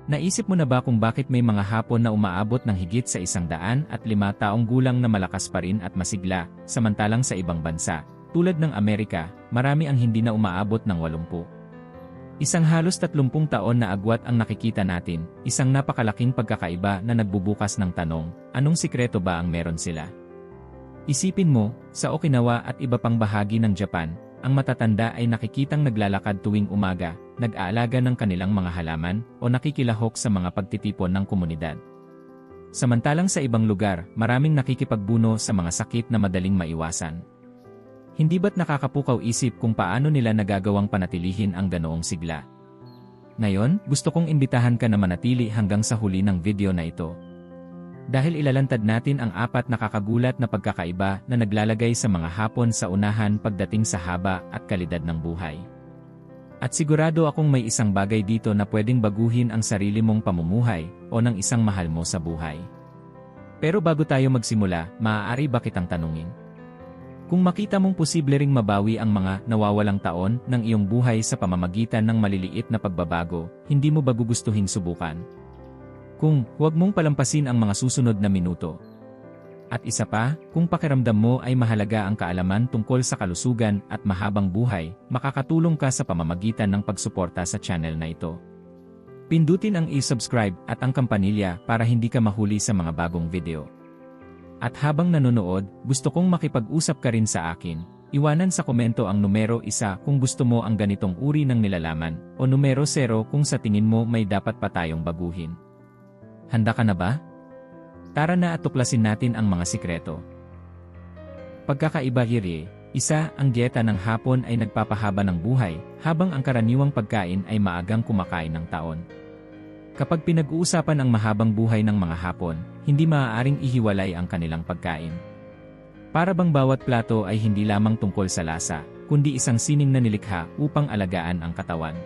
Naisip mo na ba kung bakit may mga hapon na umaabot ng higit sa 105 taong gulang na malakas pa rin at masigla, samantalang sa ibang bansa, tulad ng Amerika, marami ang hindi na umaabot ng 80. Isang halos 30 taon na agwat ang nakikita natin, isang napakalaking pagkakaiba na nagbubukas ng tanong, anong sikreto ba ang meron sila? Isipin mo, sa Okinawa at iba pang bahagi ng Japan, ang matatanda ay nakikitang naglalakad tuwing umaga, nag-aalaga ng kanilang mga halaman, o nakikilahok sa mga pagtitipon ng komunidad. Samantalang sa ibang lugar, maraming nakikipagbuno sa mga sakit na madaling maiwasan. Hindi ba't nakakapukaw isip kung paano nila nagagawang panatilihin ang ganoong sigla? Ngayon, gusto kong imbitahan ka na manatili hanggang sa huli ng video na ito. Dahil ilalantad natin ang 4 nakakagulat na pagkakaiba na naglalagay sa mga hapon sa unahan pagdating sa haba at kalidad ng buhay. At sigurado akong may isang bagay dito na pwedeng baguhin ang sarili mong pamumuhay o ng isang mahal mo sa buhay. Pero bago tayo magsimula, maaari ba kitang tanungin? Kung makita mong posible ring mabawi ang mga nawawalang taon ng iyong buhay sa pamamagitan ng maliliit na pagbabago, hindi mo ba gugustuhin subukan? Kung huwag mong palampasin ang mga susunod na minuto. At isa pa, kung pakiramdam mo ay mahalaga ang kaalaman tungkol sa kalusugan at mahabang buhay, makakatulong ka sa pamamagitan ng pagsuporta sa channel na ito. Pindutin ang i-subscribe at ang kampanilya para hindi ka mahuli sa mga bagong video. At habang nanonood, gusto kong makipag-usap ka rin sa akin. Iwanan sa komento ang numero 1 kung gusto mo ang ganitong uri ng nilalaman, o numero 0 kung sa tingin mo may dapat pa tayong baguhin. Handa ka na ba? Tara na at tuklasin natin ang mga sikreto. Pagkakaiba hiri, ang dieta ng hapon ay nagpapahaba ng buhay, habang ang karaniwang pagkain ay maagang kumakain ng taon. Kapag pinag-uusapan ang mahabang buhay ng mga hapon, hindi maaaring ihiwalay ang kanilang pagkain. Para bang bawat plato ay hindi lamang tungkol sa lasa, kundi isang sining na nilikha upang alagaan ang katawan.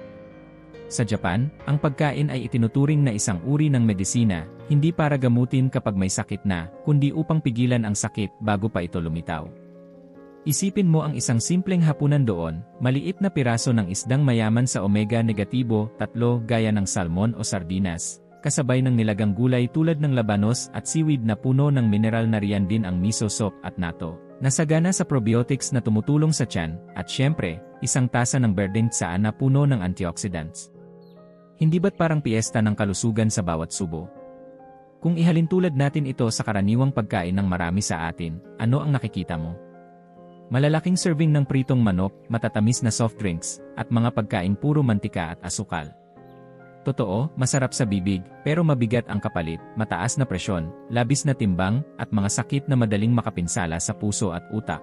Sa Japan, ang pagkain ay itinuturing na isang uri ng medisina, hindi para gamutin kapag may sakit na, kundi upang pigilan ang sakit bago pa ito lumitaw. Isipin mo ang isang simpleng hapunan doon, maliit na piraso ng isdang mayaman sa omega-3 gaya ng salmon o sardinas, kasabay ng nilagang gulay tulad ng labanos at seaweed na puno ng mineral na riyan din ang miso soup at natto, nasagana sa probiotics na tumutulong sa tiyan, at syempre, isang tasa ng berdeng tsaa na puno ng antioxidants. Hindi ba't parang piyesta ng kalusugan sa bawat subo? Kung ihalintulad natin ito sa karaniwang pagkain ng marami sa atin, ano ang nakikita mo? Malalaking serving ng pritong manok, matatamis na soft drinks, at mga pagkain puro mantika at asukal. Totoo, masarap sa bibig, pero mabigat ang kapalit, mataas na presyon, labis na timbang, at mga sakit na madaling makapinsala sa puso at utak.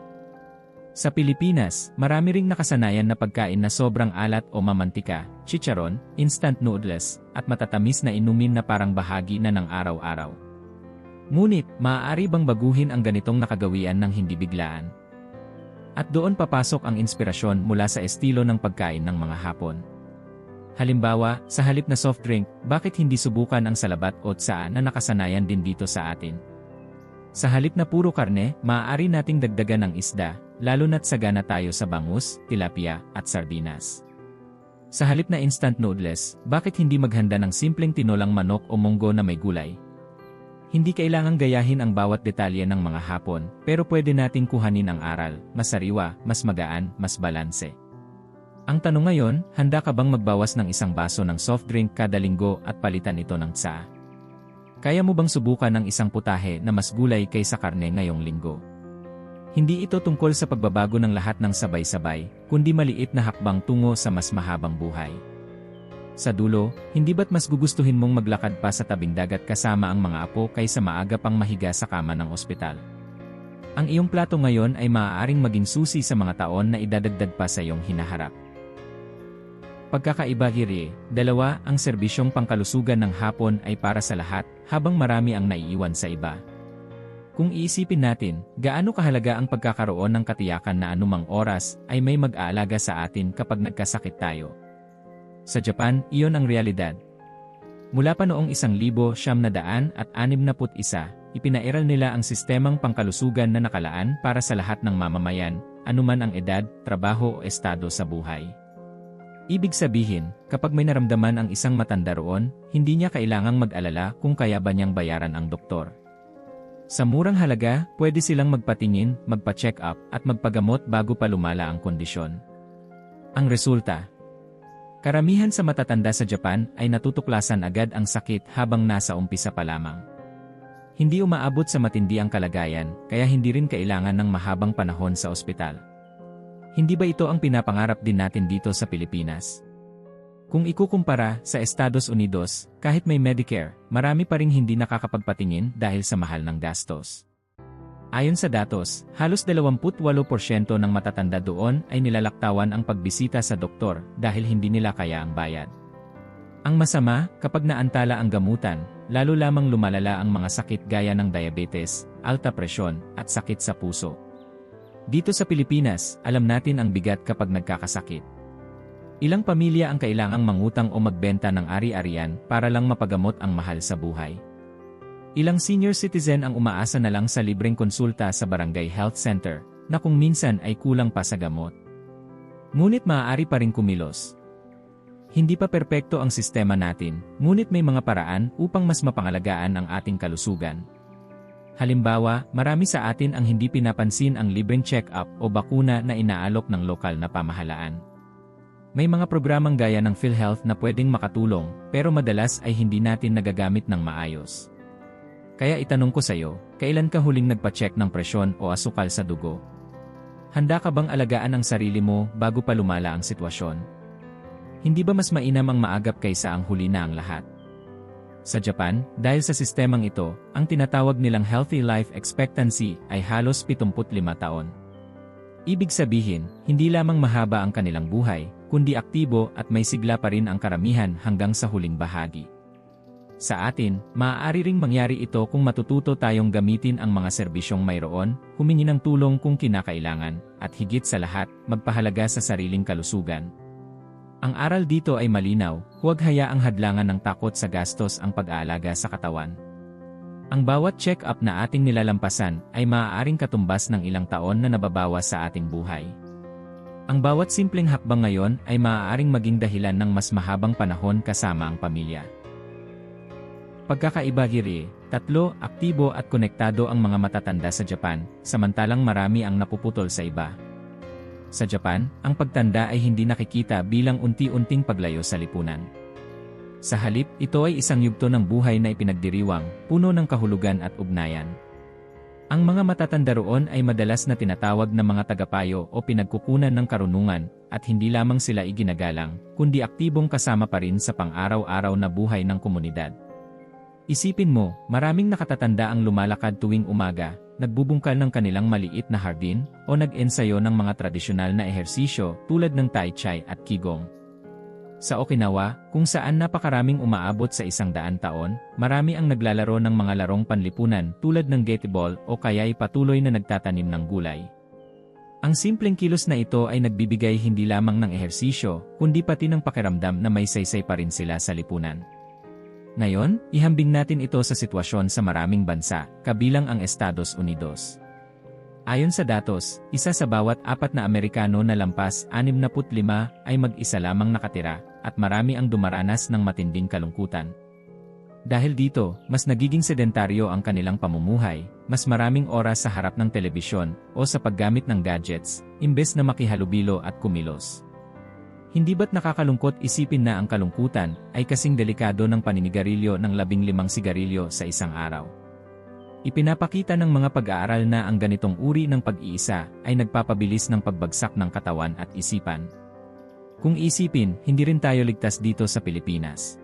Sa Pilipinas, marami ring nakasanayan na pagkain na sobrang alat o mamantika, chicharon, instant noodles, at matatamis na inumin na parang bahagi na ng araw-araw. Ngunit, maaari bang baguhin ang ganitong nakagawian ng hindi biglaan? At doon papasok ang inspirasyon mula sa estilo ng pagkain ng mga hapon. Halimbawa, sa halip na soft drink, bakit hindi subukan ang salabat o tsaa na nakasanayan din dito sa atin? Sa halip na puro karne, maaari nating dagdagan ng isda, lalo na't sagana tayo sa bangus, tilapia, at sardinas. Sa halip na instant noodles, bakit hindi maghanda ng simpleng tinolang manok o munggo na may gulay? Hindi kailangang gayahin ang bawat detalye ng mga hapon, pero pwede nating kuhanin ang aral, mas sariwa, mas magaan, mas balanse. Ang tanong ngayon, handa ka bang magbawas ng isang baso ng soft drink kada linggo at palitan ito ng tsaa? Kaya mo bang subukan ng isang putahe na mas gulay kaysa karne ngayong linggo? Hindi ito tungkol sa pagbabago ng lahat ng sabay-sabay, kundi maliit na hakbang tungo sa mas mahabang buhay. Sa dulo, hindi ba't mas gugustuhin mong maglakad pa sa tabing dagat kasama ang mga apo kaysa maaga pang mahiga sa kama ng ospital? Ang iyong plato ngayon ay maaaring maging susi sa mga taon na idadagdag pa sa iyong hinaharap. Pagkakaiba hiri, dalawa, ang serbisyong pangkalusugan ng hapon ay para sa lahat, habang marami ang naiiwan sa iba. Kung iisipin natin, gaano kahalaga ang pagkakaroon ng katiyakan na anumang oras ay may mag-aalaga sa atin kapag nagkasakit tayo. Sa Japan, iyon ang realidad. Mula pa noong 1961, ipinairal nila ang sistemang pangkalusugan na nakalaan para sa lahat ng mamamayan, anuman ang edad, trabaho o estado sa buhay. Ibig sabihin, kapag may naramdaman ang isang matanda roon, hindi niya kailangang mag-alala kung kaya ba niyang bayaran ang doktor. Sa murang halaga, pwede silang magpatingin, magpa-check up, at magpagamot bago pa lumala ang kondisyon. Ang resulta, karamihan sa matatanda sa Japan ay natutuklasan agad ang sakit habang nasa umpisa pa lamang. Hindi umaabot sa matindi ang kalagayan, kaya hindi rin kailangan ng mahabang panahon sa ospital. Hindi ba ito ang pinapangarap din natin dito sa Pilipinas? Kung ikukumpara sa Estados Unidos, kahit may Medicare, marami pa ring hindi nakakapagpatingin dahil sa mahal ng gastos. Ayon sa datos, halos 28% ng matatanda doon ay nilalaktawan ang pagbisita sa doktor dahil hindi nila kaya ang bayad. Ang masama, kapag naantala ang gamutan, lalo lamang lumalala ang mga sakit gaya ng diabetes, alta presyon, at sakit sa puso. Dito sa Pilipinas, alam natin ang bigat kapag nagkakasakit. Ilang pamilya ang kailangang mangutang o magbenta ng ari-arian para lang mapagamot ang mahal sa buhay. Ilang senior citizen ang umaasa na lang sa libreng konsulta sa barangay health center, na kung minsan ay kulang pa sa gamot. Ngunit maaari pa rin kumilos. Hindi pa perpekto ang sistema natin, ngunit may mga paraan upang mas mapangalagaan ang ating kalusugan. Halimbawa, marami sa atin ang hindi pinapansin ang libreng check-up o bakuna na inaalok ng lokal na pamahalaan. May mga programang gaya ng PhilHealth na pwedeng makatulong, pero madalas ay hindi natin nagagamit ng maayos. Kaya itanong ko sa'yo, kailan ka huling nagpa-check ng presyon o asukal sa dugo? Handa ka bang alagaan ang sarili mo bago pa lumala ang sitwasyon? Hindi ba mas mainam ang maagap kaysa ang huli na ang lahat? Sa Japan, dahil sa sistemang ito, ang tinatawag nilang healthy life expectancy ay halos 75 taon. Ibig sabihin, hindi lamang mahaba ang kanilang buhay, kundi aktibo at may sigla pa rin ang karamihan hanggang sa huling bahagi. Sa atin, maaari ring mangyari ito kung matututo tayong gamitin ang mga serbisyong mayroon, humingi ng tulong kung kinakailangan, at higit sa lahat, magpahalaga sa sariling kalusugan. Ang aral dito ay malinaw, huwag hayaang hadlangan ng takot sa gastos ang pag-aalaga sa katawan. Ang bawat check-up na ating nilalampasan ay maaaring katumbas ng ilang taon na nababawas sa ating buhay. Ang bawat simpleng hakbang ngayon ay maaaring maging dahilan ng mas mahabang panahon kasama ang pamilya. Pagkakaiba giri, tatlo, aktibo at konektado ang mga matatanda sa Japan, samantalang marami ang napuputol sa iba. Sa Japan, ang pagtanda ay hindi nakikita bilang unti-unting paglayo sa lipunan. Sa halip, ito ay isang yugto ng buhay na ipinagdiriwang, puno ng kahulugan at ugnayan. Ang mga matatanda roon ay madalas na tinatawag na mga tagapayo o pinagkukunan ng karunungan, at hindi lamang sila iginagalang, kundi aktibong kasama pa rin sa pang-araw-araw na buhay ng komunidad. Isipin mo, maraming nakatatanda ang lumalakad tuwing umaga, nagbubungkal ng kanilang maliit na hardin, o nag-ensayo ng mga tradisyonal na ehersisyo tulad ng Tai Chi at Qigong. Sa Okinawa, kung saan napakaraming umaabot sa 100 taon, marami ang naglalaro ng mga larong panlipunan tulad ng Gettyball o kaya'y patuloy na nagtatanim ng gulay. Ang simpleng kilos na ito ay nagbibigay hindi lamang ng ehersisyo, kundi pati ng pakiramdam na may saysay pa rin sila sa lipunan. Ngayon, ihambing natin ito sa sitwasyon sa maraming bansa, kabilang ang Estados Unidos. Ayon sa datos, isa sa bawat 4 na Amerikano na lampas 65 ay mag-isa lamang nakatira, at marami ang dumaranas ng matinding kalungkutan. Dahil dito, mas nagiging sedentaryo ang kanilang pamumuhay, mas maraming oras sa harap ng telebisyon o sa paggamit ng gadgets, imbes na makihalubilo at kumilos. Hindi ba't nakakalungkot isipin na ang kalungkutan ay kasing delikado ng paninigarilyo ng 15 sigarilyo sa isang araw? Ipinapakita ng mga pag-aaral na ang ganitong uri ng pag-iisa ay nagpapabilis ng pagbagsak ng katawan at isipan. Kung isipin, hindi rin tayo ligtas dito sa Pilipinas.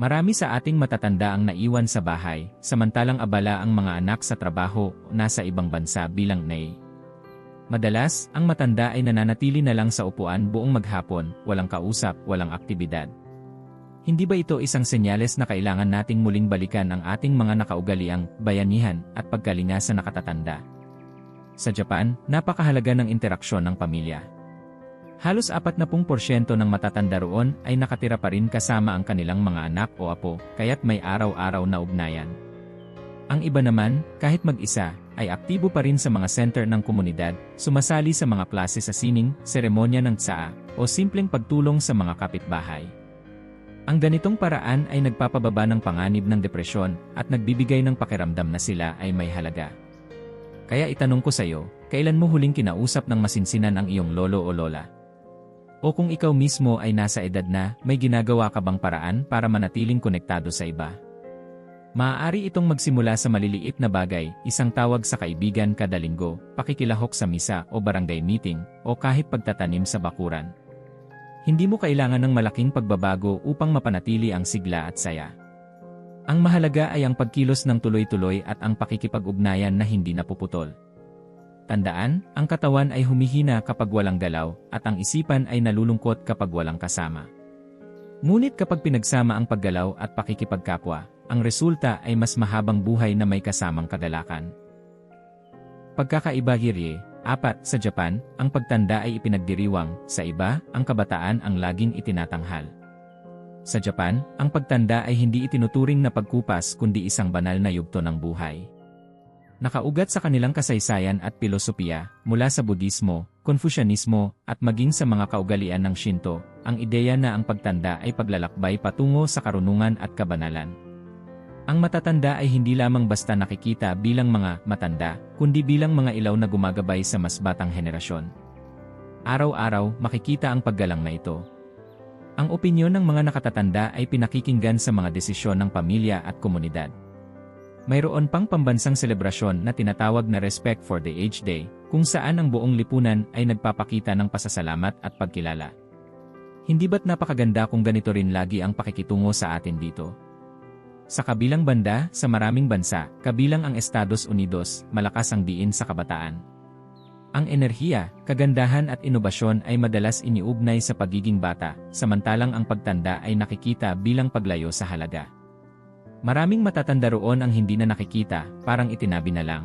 Marami sa ating matatanda ang naiwan sa bahay, samantalang abala ang mga anak sa trabaho o nasa ibang bansa bilang nanay. Madalas, ang matanda ay nananatili na lang sa upuan buong maghapon, walang kausap, walang aktibidad. Hindi ba ito isang senyales na kailangan nating muling balikan ang ating mga nakaugaliang bayanihan at pagkalinga sa nakatatanda? Sa Japan, napakahalaga ng interaksyon ng pamilya. Halos 40% ng matatanda roon ay nakatira pa rin kasama ang kanilang mga anak o apo, kaya't may araw-araw na ugnayan. Ang iba naman, kahit mag-isa, ay aktibo pa rin sa mga center ng komunidad, sumasali sa mga klase sa sining, seremonya ng tsaa, o simpleng pagtulong sa mga kapitbahay. Ang ganitong paraan ay nagpapababa ng panganib ng depresyon at nagbibigay ng pakiramdam na sila ay may halaga. Kaya itanong ko sa iyo, kailan mo huling kinausap ng masinsinan ang iyong lolo o lola? O kung ikaw mismo ay nasa edad na, may ginagawa ka bang paraan para manatiling konektado sa iba? Maaari itong magsimula sa maliliit na bagay, isang tawag sa kaibigan kada linggo, pakikilahok sa misa o barangay meeting, o kahit pagtatanim sa bakuran. Hindi mo kailangan ng malaking pagbabago upang mapanatili ang sigla at saya. Ang mahalaga ay ang pagkilos ng tuloy-tuloy at ang pakikipag-ugnayan na hindi napuputol. Tandaan, ang katawan ay humihina kapag walang galaw, at ang isipan ay nalulungkot kapag walang kasama. Ngunit kapag pinagsama ang paggalaw at pakikipagkapwa, ang resulta ay mas mahabang buhay na may kasamang kagalakan. Pagkakaiba Girye, 4. Sa Japan, ang pagtanda ay ipinagdiriwang, sa iba, ang kabataan ang laging itinatanghal. Sa Japan, ang pagtanda ay hindi itinuturing na pagkupas kundi isang banal na yugto ng buhay. Nakaugat sa kanilang kasaysayan at pilosopiya, mula sa Budismo, Konfusyanismo, at maging sa mga kaugalian ng Shinto, ang ideya na ang pagtanda ay paglalakbay patungo sa karunungan at kabanalan. Ang matatanda ay hindi lamang basta nakikita bilang mga matanda, kundi bilang mga ilaw na gumagabay sa mas batang henerasyon. Araw-araw, makikita ang paggalang na ito. Ang opinyon ng mga nakatatanda ay pinakikinggan sa mga desisyon ng pamilya at komunidad. Mayroon pang pambansang selebrasyon na tinatawag na Respect for the Aged Day, kung saan ang buong lipunan ay nagpapakita ng pasasalamat at pagkilala. Hindi ba't napakaganda kung ganito rin lagi ang pakikitungo sa atin dito? Sa kabilang banda, sa maraming bansa, kabilang ang Estados Unidos, malakas ang diin sa kabataan. Ang enerhiya, kagandahan at inobasyon ay madalas iniugnay sa pagiging bata, samantalang ang pagtanda ay nakikita bilang paglayo sa halaga. Maraming matatanda roon ang hindi na nakikita, parang itinabi na lang.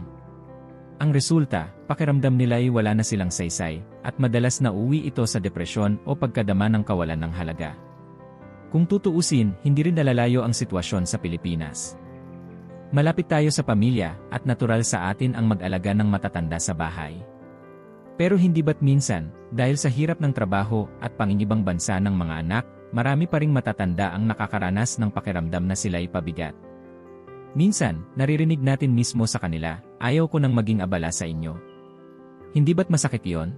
Ang resulta, pakiramdam nila ay wala na silang saysay, at madalas nauwi ito sa depresyon o pagkadama ng kawalan ng halaga. Kung tutuusin, hindi rin nalalayo ang sitwasyon sa Pilipinas. Malapit tayo sa pamilya, at natural sa atin ang mag-alaga ng matatanda sa bahay. Pero hindi ba't minsan, dahil sa hirap ng trabaho at pangingibang bansa ng mga anak, marami pa ring matatanda ang nakakaranas ng pakiramdam na sila'y pabigat. Minsan, naririnig natin mismo sa kanila, ayaw ko nang maging abala sa inyo. Hindi ba't masakit yon?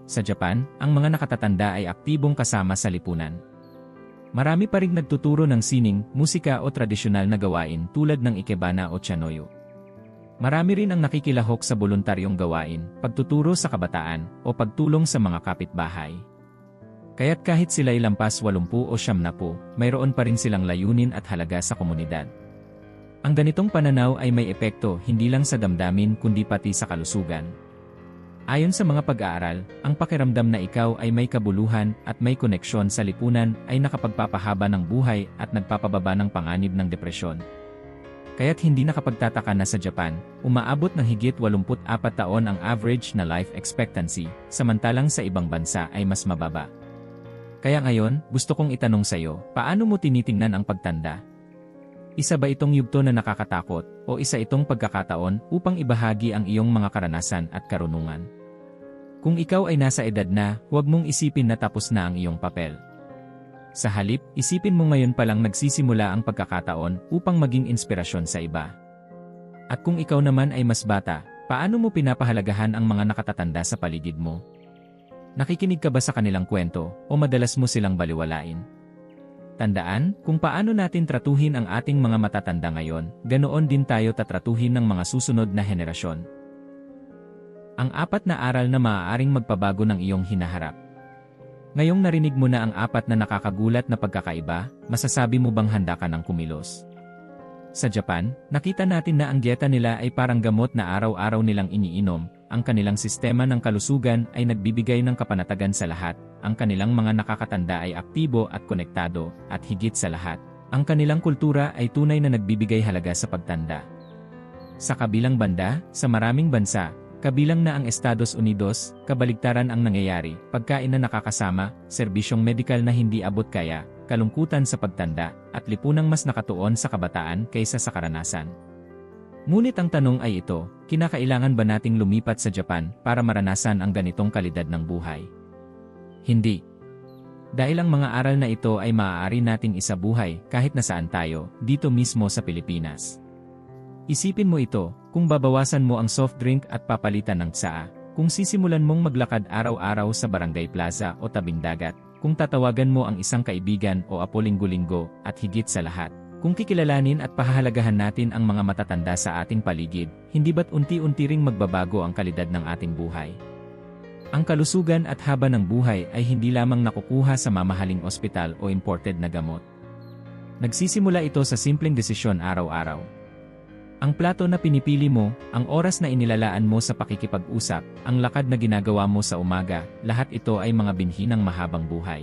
Sa Japan, ang mga nakatatanda ay aktibong kasama sa lipunan. Marami pa ring nagtuturo ng sining, musika o tradisyonal na gawain tulad ng ikebana o tianoyo. Marami rin ang nakikilahok sa voluntaryong gawain, pagtuturo sa kabataan, o pagtulong sa mga kapitbahay. Kaya't kahit sila'y lampas 80 o 70, mayroon pa rin silang layunin at halaga sa komunidad. Ang ganitong pananaw ay may epekto hindi lang sa damdamin kundi pati sa kalusugan. Ayon sa mga pag-aaral, ang pakiramdam na ikaw ay may kabuluhan at may koneksyon sa lipunan ay nakapagpapahaba ng buhay at nagpapababa ng panganib ng depresyon. Kaya't hindi nakapagtataka na sa Japan, umaabot ng higit 84 taon ang average na life expectancy, samantalang sa ibang bansa ay mas mababa. Kaya ngayon, gusto kong itanong sa iyo, paano mo tinitingnan ang pagtanda? Isa ba itong yugto na nakakatakot, o isa itong pagkakataon upang ibahagi ang iyong mga karanasan at karunungan? Kung ikaw ay nasa edad na, huwag mong isipin na tapos na ang iyong papel. Sa halip, isipin mo ngayon palang nagsisimula ang pagkakataon upang maging inspirasyon sa iba. At kung ikaw naman ay mas bata, paano mo pinapahalagahan ang mga nakatatanda sa paligid mo? Nakikinig ka ba sa kanilang kwento, o madalas mo silang baliwalain? Tandaan, kung paano natin tratuhin ang ating mga matatanda ngayon, ganoon din tayo tatratuhin ng mga susunod na henerasyon. Ang 4 na aral na maaaring magpabago ng iyong hinaharap. Ngayong narinig mo na ang 4 na nakakagulat na pagkakaiba, masasabi mo bang handa ka ng kumilos? Sa Japan, nakita natin na ang dieta nila ay parang gamot na araw-araw nilang iniinom, ang kanilang sistema ng kalusugan ay nagbibigay ng kapanatagan sa lahat, ang kanilang mga nakakatanda ay aktibo at konektado, at higit sa lahat, ang kanilang kultura ay tunay na nagbibigay halaga sa pagtanda. Sa kabilang banda, sa maraming bansa, kabilang na ang Estados Unidos, kabaligtaran ang nangyayari, pagkain na nakakasama, serbisyong medikal na hindi abot kaya, kalungkutan sa pagtanda, at lipunang mas nakatuon sa kabataan kaysa sa karanasan. Ngunit ang tanong ay ito, kinakailangan ba nating lumipat sa Japan para maranasan ang ganitong kalidad ng buhay? Hindi. Dahil ang mga aral na ito ay maaari nating isabuhay kahit nasaan tayo, dito mismo sa Pilipinas. Isipin mo ito, kung babawasan mo ang soft drink at papalitan ng tsaa, kung sisimulan mong maglakad araw-araw sa barangay plaza o tabing dagat, kung tatawagan mo ang isang kaibigan o apo linggo-linggo, at higit sa lahat, kung kikilalanin at pahahalagahan natin ang mga matatanda sa ating paligid, hindi ba't unti-unti ring magbabago ang kalidad ng ating buhay? Ang kalusugan at haba ng buhay ay hindi lamang nakukuha sa mamahaling ospital o imported na gamot. Nagsisimula ito sa simpleng desisyon araw-araw. Ang plato na pinipili mo, ang oras na inilalaan mo sa pakikipag-usap, ang lakad na ginagawa mo sa umaga, lahat ito ay mga binhi ng mahabang buhay.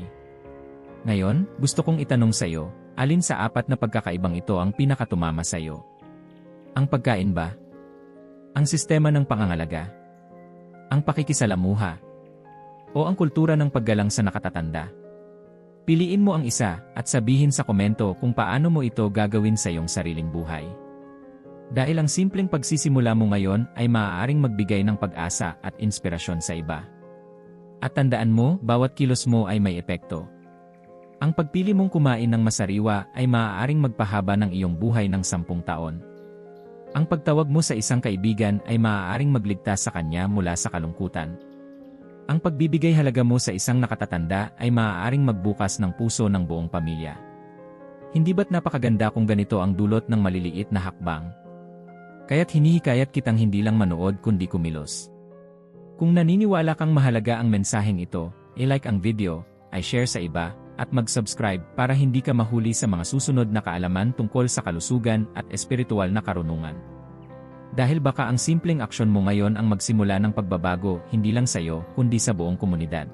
Ngayon, gusto kong itanong sa iyo, alin sa apat na pagkakaibang ito ang pinakatumama sa iyo? Ang pagkain ba? Ang sistema ng pangangalaga? Ang pakikisalamuha? O ang kultura ng paggalang sa nakatatanda? Piliin mo ang isa at sabihin sa komento kung paano mo ito gagawin sa iyong sariling buhay. Dahil ang simpleng pagsisimula mo ngayon ay maaaring magbigay ng pag-asa at inspirasyon sa iba. At tandaan mo, bawat kilos mo ay may epekto. Ang pagpili mong kumain ng masariwa ay maaaring magpahaba ng iyong buhay ng 10 taon. Ang pagtawag mo sa isang kaibigan ay maaaring magligtas sa kanya mula sa kalungkutan. Ang pagbibigay halaga mo sa isang nakatatanda ay maaaring magbukas ng puso ng buong pamilya. Hindi ba't napakaganda kung ganito ang dulot ng maliliit na hakbang? Kaya't hinihikayat kitang hindi lang manood kundi kumilos. Kung naniniwala kang mahalaga ang mensaheng ito, i-like ang video, i-share sa iba, at mag-subscribe para hindi ka mahuli sa mga susunod na kaalaman tungkol sa kalusugan at espiritual na karunungan. Dahil baka ang simpleng aksyon mo ngayon ang magsimula ng pagbabago hindi lang sa iyo kundi sa buong komunidad.